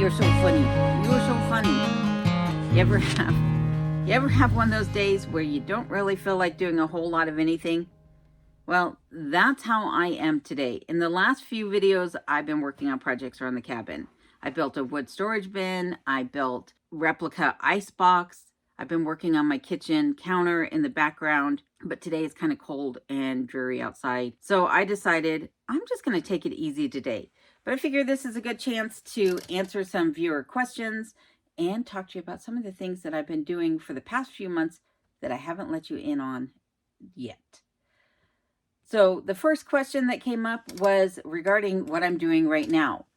You're so funny. You're so funny. You ever have one of those days where you don't really feel like doing a whole lot of anything? Well, that's how I am today. In the last few videos, I've been working on projects around the cabin. I built a wood storage bin. I built replica ice box. I've been working on my kitchen counter in the background, but today it's kind of cold and dreary outside. So I decided I'm just going to take it easy today. But I figure this is a good chance to answer some viewer questions and talk to you about some of the things that I've been doing for the past few months that I haven't let you in on yet. So the first question that came up was regarding what I'm doing right now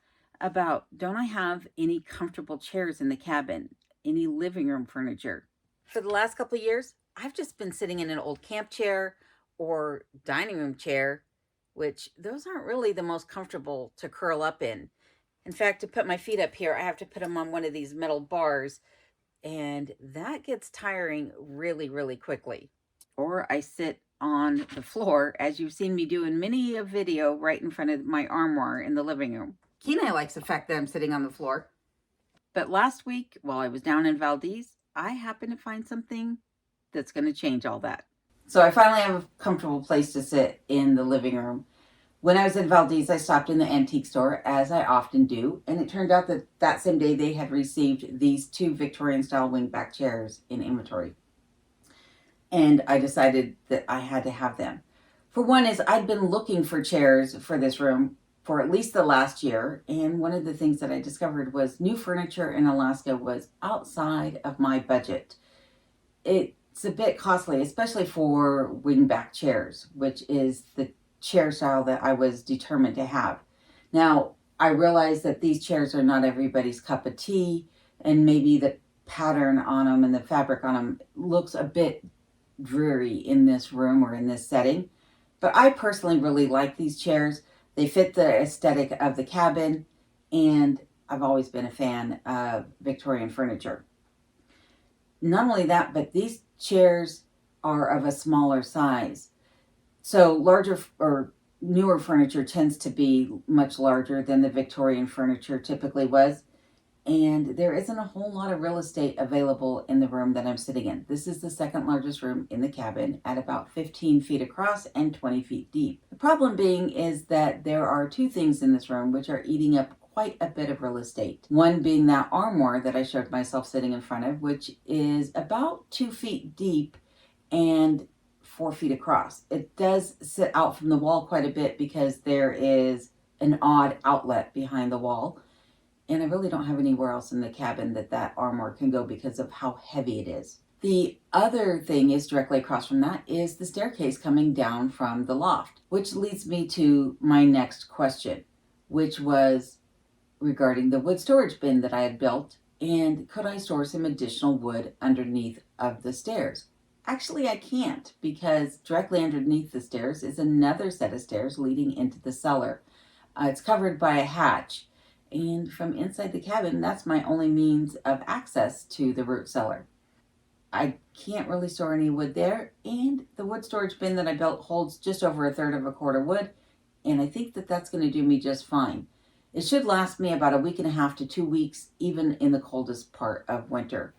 about, don't I have any comfortable chairs in the cabin, any living room furniture? For the last couple of years, I've just been sitting in an old camp chair or dining room chair, which those aren't really the most comfortable to curl up in. In fact, to put my feet up here, I have to put them on one of these metal bars, and that gets tiring really, really quickly. Or I sit on the floor, as you've seen me do in many a video, right in front of my armoire in the living room. Kenai likes the fact that I'm sitting on the floor. But last week, while I was down in Valdez, I happened to find something that's going to change all that. So I finally have a comfortable place to sit in the living room. When I was in Valdez, I stopped in the antique store, as I often do, and it turned out that that same day they had received these two Victorian-style wingback chairs in inventory. And I decided that I had to have them. For one is, I'd been looking for chairs for this room for at least the last year, and one of the things that I discovered was new furniture in Alaska was outside of my budget. It's a bit costly, especially for wingback chairs, which is the chair style that I was determined to have. Now, I realize that these chairs are not everybody's cup of tea, and maybe the pattern on them and the fabric on them looks a bit dreary in this room or in this setting. But I personally really like these chairs. They fit the aesthetic of the cabin, and I've always been a fan of Victorian furniture. Not only that, but these chairs are of a smaller size. So larger or newer furniture tends to be much larger than the Victorian furniture typically was. And there isn't a whole lot of real estate available in the room that I'm sitting in. This is the second largest room in the cabin at about 15 feet across and 20 feet deep. The problem being is that there are two things in this room which are eating up quite a bit of real estate. One being that armoire that I showed myself sitting in front of, which is about 2 feet deep and 4 feet across. It does sit out from the wall quite a bit because there is an odd outlet behind the wall. And I really don't have anywhere else in the cabin that armoire can go because of how heavy it is. The other thing is directly across from that is the staircase coming down from the loft, which leads me to my next question, which was regarding the wood storage bin that I had built, and could I store some additional wood underneath of the stairs? Actually, I can't, because directly underneath the stairs is another set of stairs leading into the cellar. It's covered by a hatch. And from inside the cabin, that's my only means of access to the root cellar. I can't really store any wood there, and the wood storage bin that I built holds just over a third of a cord of wood, and I think that that's going to do me just fine. It should last me about a week and a half to 2 weeks, even in the coldest part of winter.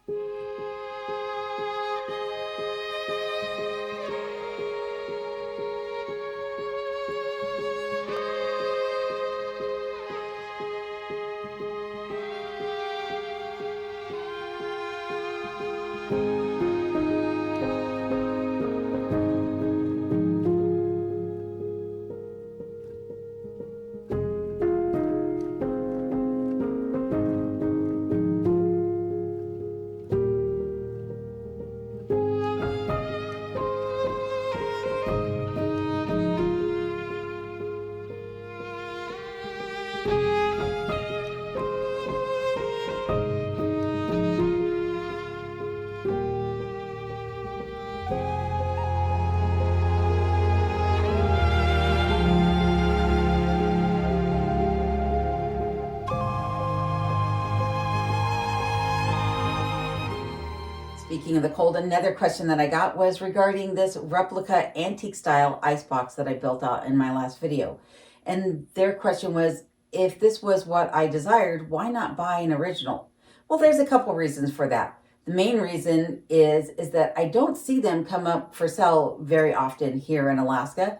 Speaking of the cold, another question that I got was regarding this replica antique style icebox that I built out in my last video. And their question was, if this was what I desired, why not buy an original? Well, there's a couple reasons for that. The main reason is that I don't see them come up for sale very often here in Alaska.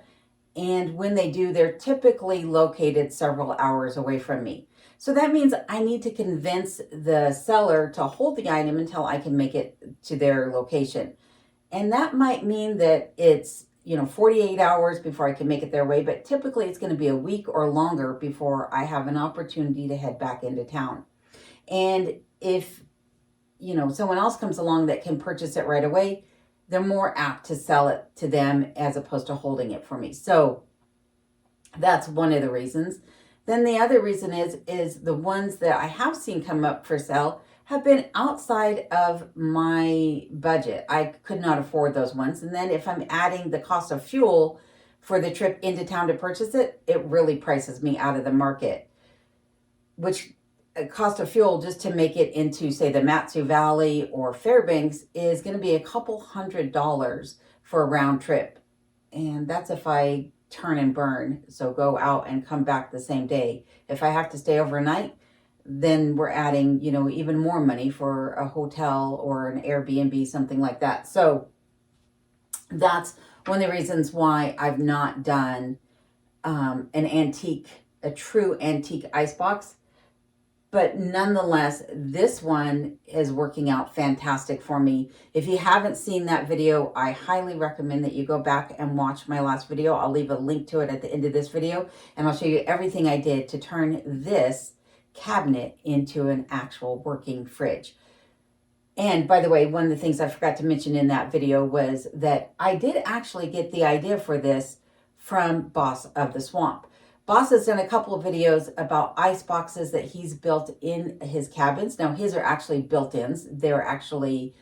And when they do, they're typically located several hours away from me. So that means I need to convince the seller to hold the item until I can make it to their location. And that might mean that it's, 48 hours before I can make it their way, but typically it's going to be a week or longer before I have an opportunity to head back into town. And if, someone else comes along that can purchase it right away, they're more apt to sell it to them as opposed to holding it for me. So that's one of the reasons. Then the other reason is the ones that I have seen come up for sale have been outside of my budget. I could not afford those ones. And then if I'm adding the cost of fuel for the trip into town to purchase it, it really prices me out of the market, which cost of fuel just to make it into, say, the Mat-Su Valley or Fairbanks is going to be a couple $100 for a round trip. And that's if I turn and burn, so go out and come back the same day. If I have to stay overnight, then we're adding, even more money for a hotel or an Airbnb, something like that. So that's one of the reasons why I've not done a true antique icebox. But nonetheless, this one is working out fantastic for me. If you haven't seen that video, I highly recommend that you go back and watch my last video. I'll leave a link to it at the end of this video, and I'll show you everything I did to turn this cabinet into an actual working fridge. And by the way, one of the things I forgot to mention in that video was that I did actually get the idea for this from Boss of the Swamp. Boss has done a couple of videos about ice boxes that he's built in his cabins. Now, his are actually built-ins. They're actually,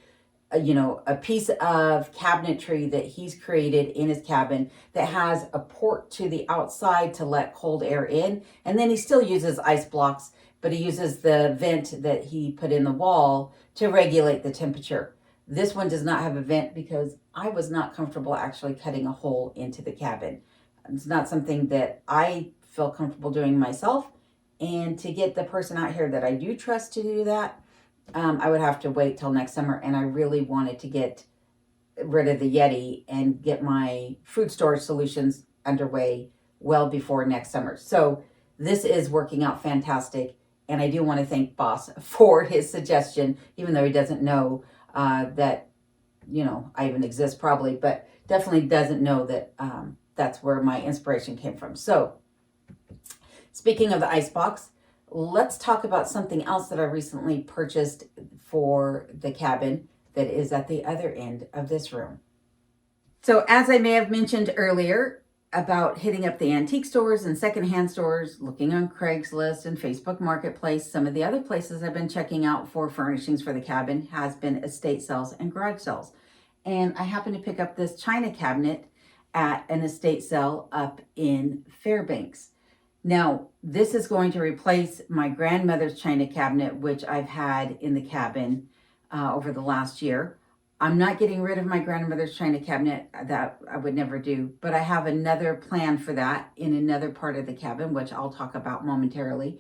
a piece of cabinetry that he's created in his cabin that has a port to the outside to let cold air in. And then he still uses ice blocks, but he uses the vent that he put in the wall to regulate the temperature. This one does not have a vent because I was not comfortable actually cutting a hole into the cabin. It's not something that I feel comfortable doing myself. And to get the person out here that I do trust to do that, I would have to wait till next summer. And I really wanted to get rid of the Yeti and get my food storage solutions underway well before next summer. So this is working out fantastic. And I do want to thank Boss for his suggestion, even though he doesn't know that, I even exist probably, but definitely doesn't know that that's where my inspiration came from. So speaking of the icebox, let's talk about something else that I recently purchased for the cabin that is at the other end of this room. So as I may have mentioned earlier about hitting up the antique stores and secondhand stores, looking on Craigslist and Facebook Marketplace, some of the other places I've been checking out for furnishings for the cabin has been estate sales and garage sales. And I happened to pick up this china cabinet at an estate sale up in Fairbanks. Now, this is going to replace my grandmother's china cabinet, which I've had in the cabin over the last year. I'm not getting rid of my grandmother's china cabinet. That I would never do, but I have another plan for that in another part of the cabin, which I'll talk about momentarily.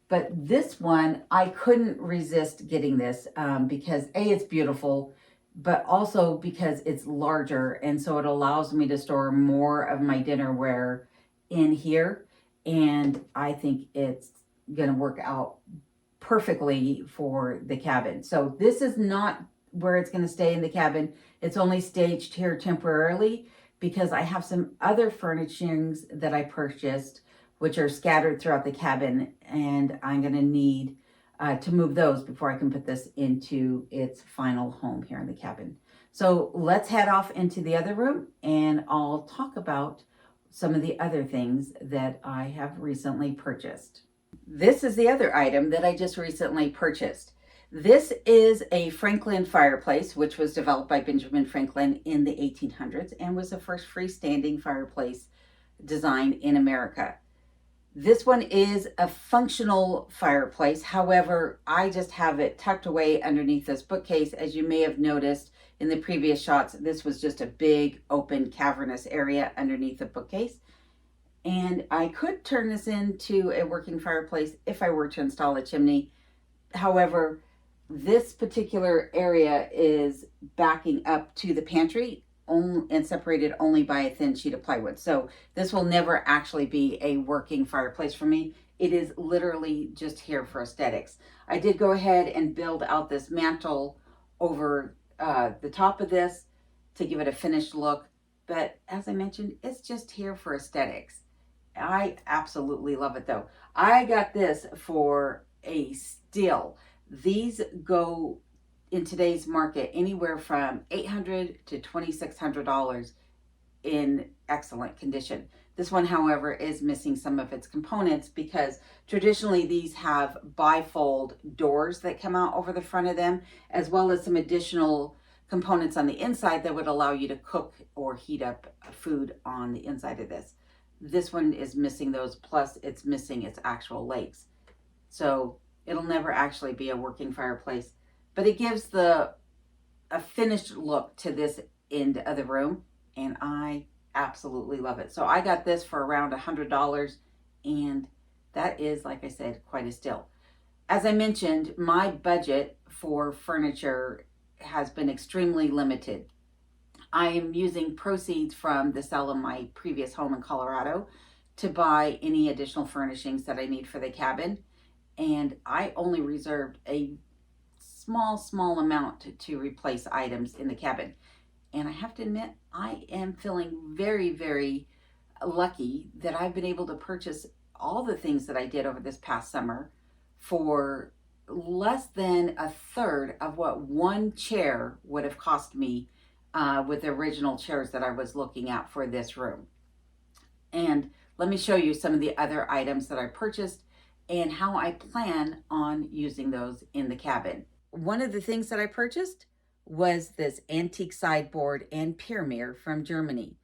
But this one, I couldn't resist getting this because A, it's beautiful, but also because it's larger. And so it allows me to store more of my dinnerware in here. And I think it's going to work out perfectly for the cabin. So this is not where it's going to stay in the cabin. It's only staged here temporarily because I have some other furnishings that I purchased, which are scattered throughout the cabin. And I'm going to need to move those before I can put this into its final home here in the cabin. So let's head off into the other room and I'll talk about some of the other things that I have recently purchased. This is the other item that I just recently purchased. This is a Franklin fireplace, which was developed by Benjamin Franklin in the 1800s and was the first freestanding fireplace design in America. This one is a functional fireplace. However, I just have it tucked away underneath this bookcase. As you may have noticed in the previous shots, this was just a big open cavernous area underneath the bookcase. And I could turn this into a working fireplace if I were to install a chimney. However, this particular area is backing up to the pantry and separated only by a thin sheet of plywood. So this will never actually be a working fireplace for me. It is literally just here for aesthetics. I did go ahead and build out this mantle over the top of this to give it a finished look. But as I mentioned, it's just here for aesthetics. I absolutely love it though. I got this for a steal. These go in today's market anywhere from $800 to $2,600 in excellent condition. This one, however, is missing some of its components because traditionally these have bifold doors that come out over the front of them, as well as some additional components on the inside that would allow you to cook or heat up food on the inside of this. This one is missing those, plus it's missing its actual legs. So it'll never actually be a working fireplace, but it gives a finished look to this end of the room, and I absolutely love it. So I got this for around $100, and that is, like I said, quite a steal. As I mentioned, my budget for furniture has been extremely limited. I am using proceeds from the sale of my previous home in Colorado to buy any additional furnishings that I need for the cabin. And I only reserved a small amount to replace items in the cabin. And I have to admit, I am feeling very lucky that I've been able to purchase all the things that I did over this past summer for less than a third of what one chair would have cost me with the original chairs that I was looking at for this room. And let me show you some of the other items that I purchased and how I plan on using those in the cabin. One of the things that I purchased was this antique sideboard and pier mirror from Germany.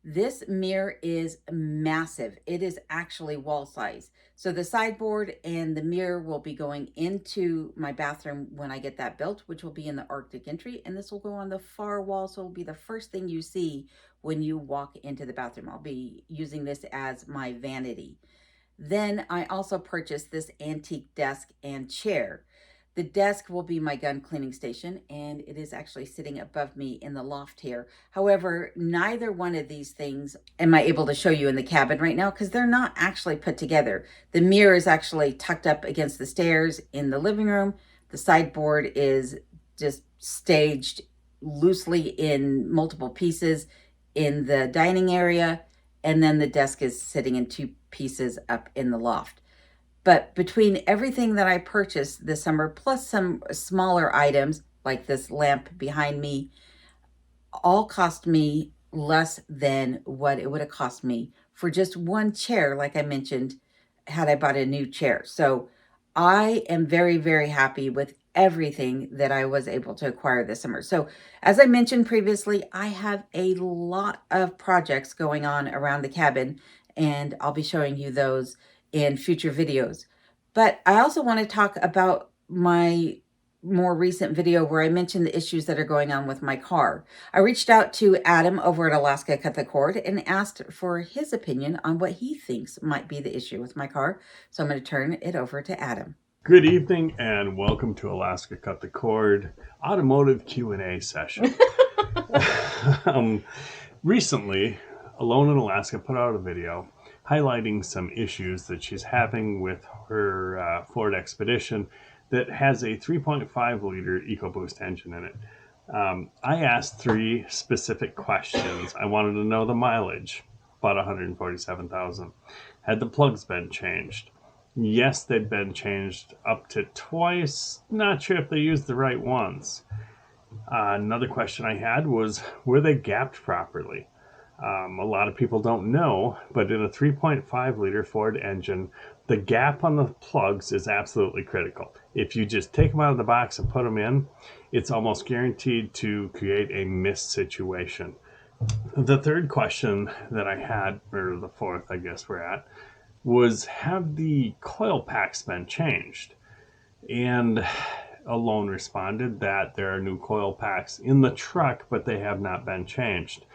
This mirror is massive. It is actually wall size. So the sideboard and the mirror will be going into my bathroom when I get that built, which will be in the Arctic entry. And this will go on the far wall. So it'll be the first thing you see when you walk into the bathroom. I'll be using this as my vanity. Then I also purchased this antique desk and chair. The desk will be my gun cleaning station, and it is actually sitting above me in the loft here. However, neither one of these things am I able to show you in the cabin right now because they're not actually put together. The mirror is actually tucked up against the stairs in the living room. The sideboard is just staged loosely in multiple pieces in the dining area, and then the desk is sitting in two pieces up in the loft. But between everything that I purchased this summer, plus some smaller items like this lamp behind me, all cost me less than what it would have cost me for just one chair, like I mentioned, had I bought a new chair. So I am very happy with everything that I was able to acquire this summer. So as I mentioned previously, I have a lot of projects going on around the cabin, and I'll be showing you those in future videos. But I also want to talk about my more recent video where I mentioned the issues that are going on with my car. I reached out to Adam over at Alaska Cut the Cord and asked for his opinion on what he thinks might be the issue with my car. So I'm going to turn it over to Adam. Good evening and welcome to Alaska Cut the Cord automotive Q&A session. Recently, Alone in Alaska put out a video highlighting some issues that she's having with her Ford Expedition that has a 3.5 liter EcoBoost engine in it. I asked 3 specific questions. I wanted to know the mileage, about 147,000. Had the plugs been changed? Yes, they'd been changed up to twice. Not sure if they used the right ones. Another question I had was, were they gapped properly? A lot of people don't know, but in a 3.5 liter Ford engine, the gap on the plugs is absolutely critical. If you just take them out of the box and put them in, it's almost guaranteed to create a missed situation. The third question that I had, or the fourth I guess we're at, was have the coil packs been changed? And Alone responded that there are new coil packs in the truck, but they have not been changed.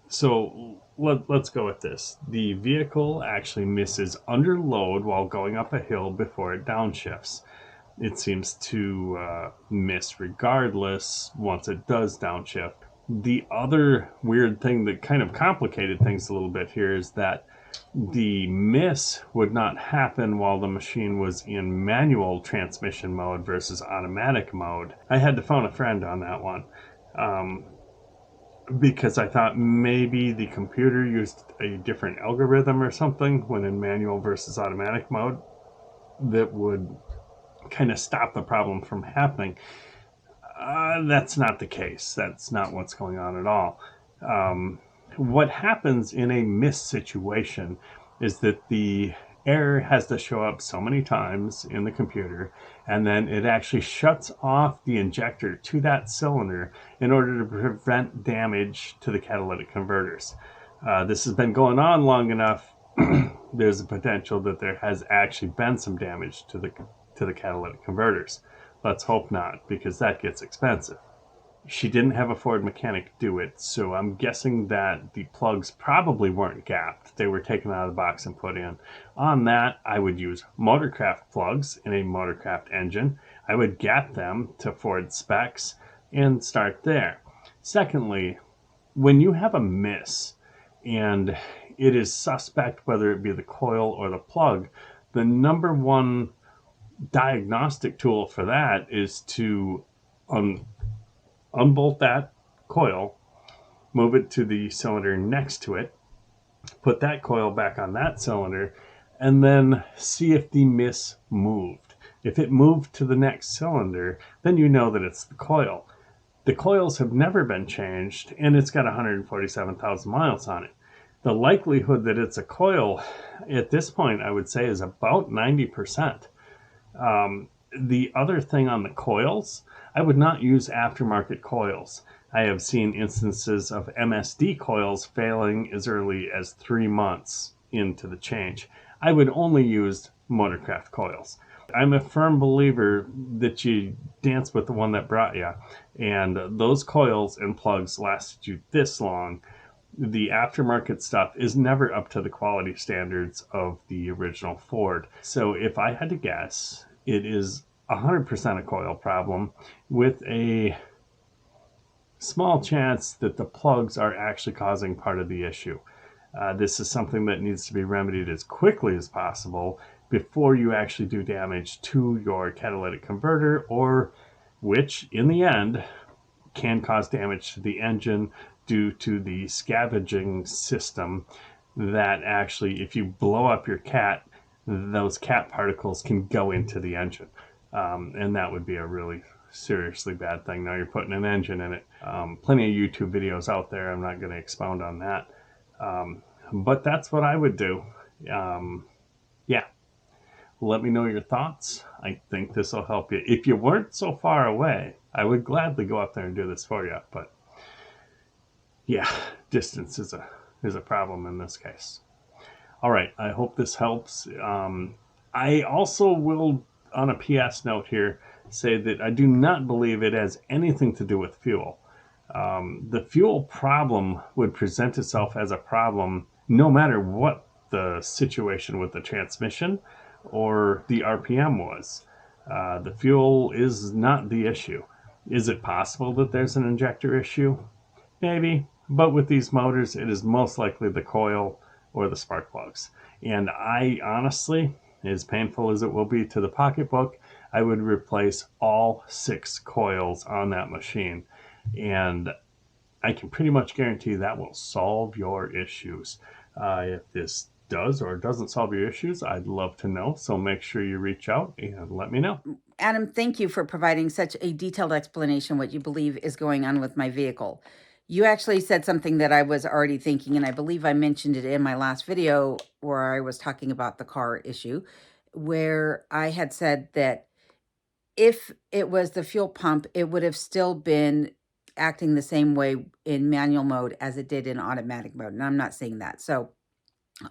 So let's go with this. The vehicle actually misses under load while going up a hill before it downshifts. It seems to miss regardless once it does downshift. The other weird thing that kind of complicated things a little bit here is that the miss would not happen while the machine was in manual transmission mode versus automatic mode. I had to phone a friend on that one. Because I thought maybe the computer used a different algorithm or something when in manual versus automatic mode that would kind of stop the problem from happening. That's not the case. That's not what's going on at all. What happens in a miss situation is that the error has to show up so many times in the computer, and then it actually shuts off the injector to that cylinder in order to prevent damage to the catalytic converters. This has been going on long enough. There's a potential that there has actually been some damage to the catalytic converters. Let's hope not, because that gets expensive. She didn't have a Ford mechanic do it, so I'm guessing that the plugs probably weren't gapped. They were taken out of the box and put in. On that, I would use Motorcraft plugs in a Motorcraft engine. I would gap them to Ford specs and start there. Secondly, when you have a miss and it is suspect whether it be the coil or the plug, the number one diagnostic tool for that is to unbolt that coil, move it to the cylinder next to it, put that coil back on that cylinder, and then see if the miss moved. If it moved to the next cylinder, then you know that it's the coil. The coils have never been changed, and it's got 147,000 miles on it. The likelihood that it's a coil at this point, I would say, is about 90%. The other thing on the coils, I would not use aftermarket coils. I have seen instances of MSD coils failing as early as 3 months into the change. I would only use Motorcraft coils. I'm a firm believer that you dance with the one that brought you, and those coils and plugs lasted you this long. The aftermarket stuff is never up to the quality standards of the original Ford. So if I had to guess, it is 100% a coil problem with a small chance that the plugs are actually causing part of the issue. This is something that needs to be remedied as quickly as possible before you actually do damage to your catalytic converter, or which in the end can cause damage to the engine due to the scavenging system that actually, if you blow up your cat, those cat particles can go into the engine. And that would be a really seriously bad thing. Now you're putting an engine in it. Plenty of YouTube videos out there. I'm not going to expound on that. But that's what I would do. Yeah. Let me know your thoughts. I think this will help you. If you weren't so far away, I would gladly go up there and do this for you. But yeah, distance is a problem in this case. All right. I hope this helps. I also will, on a PS note here, say that I do not believe it has anything to do with fuel. The fuel problem would present itself as a problem no matter what the situation with the transmission or the RPM was. The fuel is not the issue. Is it possible that there's an injector issue? Maybe, but with these motors, it is most likely the coil or the spark plugs. And I honestly, as painful as it will be to the pocketbook, I would replace all 6 coils on that machine. And I can pretty much guarantee that will solve your issues. If this does or doesn't solve your issues, I'd love to know. So make sure you reach out and let me know. Adam, thank you for providing such a detailed explanation what you believe is going on with my vehicle. You actually said something that I was already thinking, and I believe I mentioned it in my last video where I was talking about the car issue, where I had said that if it was the fuel pump, it would have still been acting the same way in manual mode as it did in automatic mode. And I'm not saying that. So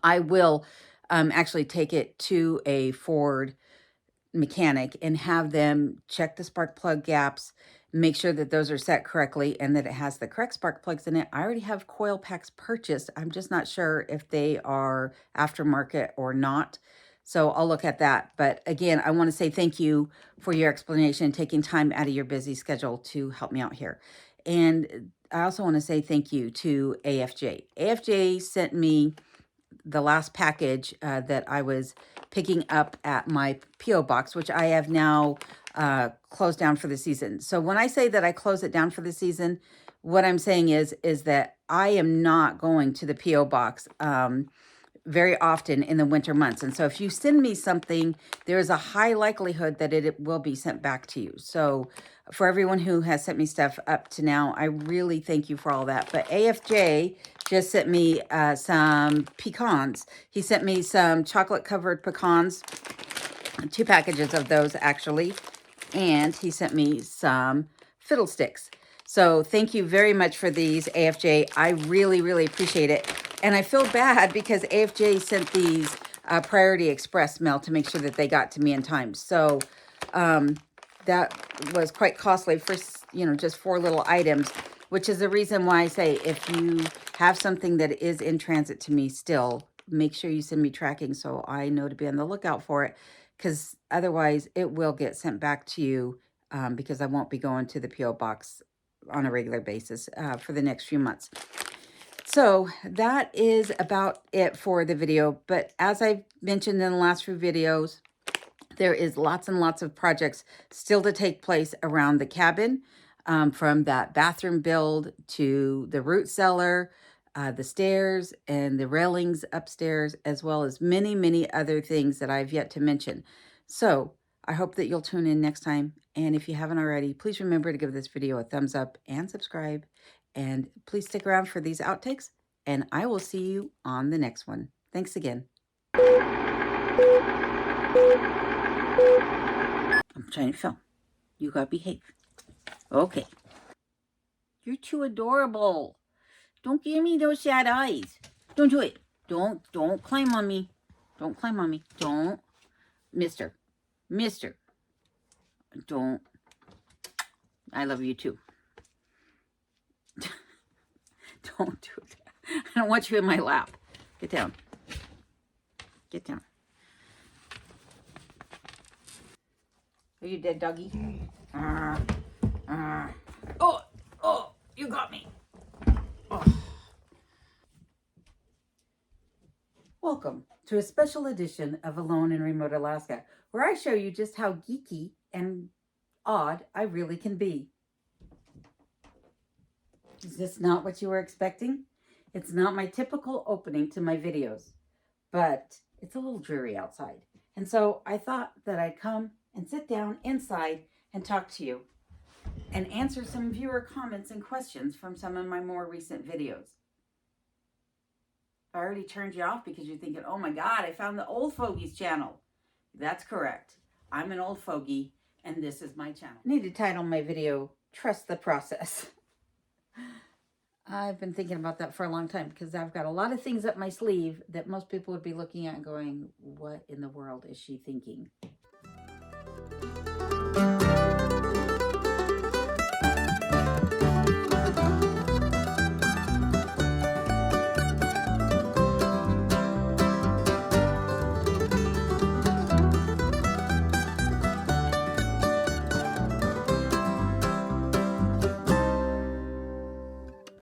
I will actually take it to a Ford mechanic and have them check the spark plug gaps, make sure that those are set correctly and that it has the correct spark plugs in it. I already have coil packs purchased. I'm just not sure if they are aftermarket or not. So I'll look at that. But again, I want to say thank you for your explanation, taking time out of your busy schedule to help me out here. And I also want to say thank you to AFJ. AFJ sent me the last package that I was picking up at my P.O. box, which I have now closed down for the season. So when I say that I close it down for the season, what I'm saying is that I am not going to the P.O. box very often in the winter months. And so if you send me something, there is a high likelihood that it will be sent back to you. So for everyone who has sent me stuff up to now, I really thank you for all that. But AFJ just sent me some pecans. He sent me some chocolate covered pecans, 2 packages of those actually. And he sent me some fiddlesticks. So thank you very much for these, AFJ. I really, really appreciate it. And I feel bad because AFJ sent these Priority Express mail to make sure that they got to me in time. So that was quite costly for, just 4 little items, which is the reason why I say if you have something that is in transit to me still, make sure you send me tracking so I know to be on the lookout for it, because otherwise it will get sent back to you because I won't be going to the P.O. box on a regular basis for the next few months. So that is about it for the video. But as I've mentioned in the last few videos, there is lots and lots of projects still to take place around the cabin, from that bathroom build to the root cellar, the stairs and the railings upstairs, as well as many, many other things that I've yet to mention. So I hope that you'll tune in next time. And if you haven't already, please remember to give this video a thumbs up and subscribe. And please stick around for these outtakes, and I will see you on the next one. Thanks again. I'm trying to film. You gotta behave. Okay. You're too adorable. Don't give me those sad eyes. Don't do it. Don't climb on me. Don't climb on me. Don't. Mister. Don't. I love you too. Don't do it. I don't want you in my lap. Get down. Get down. Are you dead, doggy? Oh, you got me. Oh. Welcome to a special edition of Alone in Remote Alaska, where I show you just how geeky and odd I really can be. Is this not what you were expecting? It's not my typical opening to my videos, but it's a little dreary outside. And so I thought that I'd come and sit down inside and talk to you and answer some viewer comments and questions from some of my more recent videos. I already turned you off because you're thinking, oh my God, I found the Old Fogies channel. That's correct. I'm an old fogey and this is my channel. I need to title my video, Trust the Process. I've been thinking about that for a long time because I've got a lot of things up my sleeve that most people would be looking at and going, what in the world is she thinking?